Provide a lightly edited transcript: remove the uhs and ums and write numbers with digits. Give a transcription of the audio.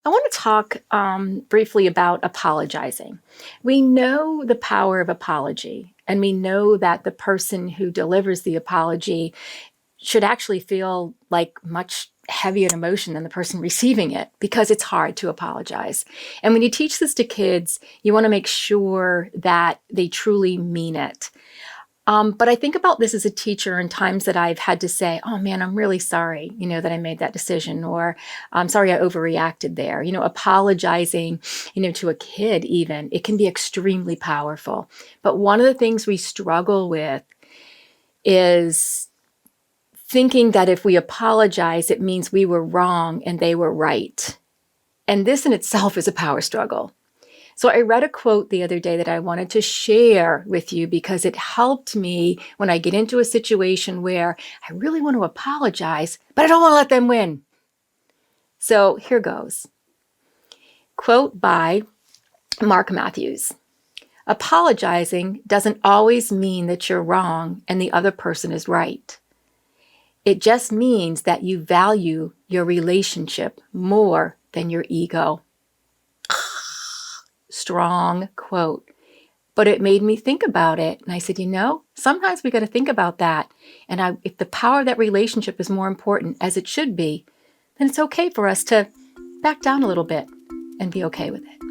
I want to talk briefly about apologizing. We know the power of apology, and we know that the person who delivers the apology should actually feel like much heavier emotion than the person receiving it because it's hard to apologize. And when you teach this to kids, you want to make sure that they truly mean it. But I think about this as a teacher in times that I've had to say, oh man, I'm really sorry, that I made that decision, or I'm sorry I overreacted there. Apologizing, to a kid even, it can be extremely powerful. But one of the things we struggle with is thinking that if we apologize, it means we were wrong and they were right. And this in itself is a power struggle. So I read a quote the other day that I wanted to share with you because it helped me when I get into a situation where I really want to apologize, but I don't want to let them win. So here goes. Quote by Mark Matthews. Apologizing doesn't always mean that you're wrong and the other person is right. It just means that you value your relationship more than your ego. Strong quote, but it made me think about it. And I said, sometimes we got to think about that. And if the power of that relationship is more important, as it should be, then it's okay for us to back down a little bit and be okay with it.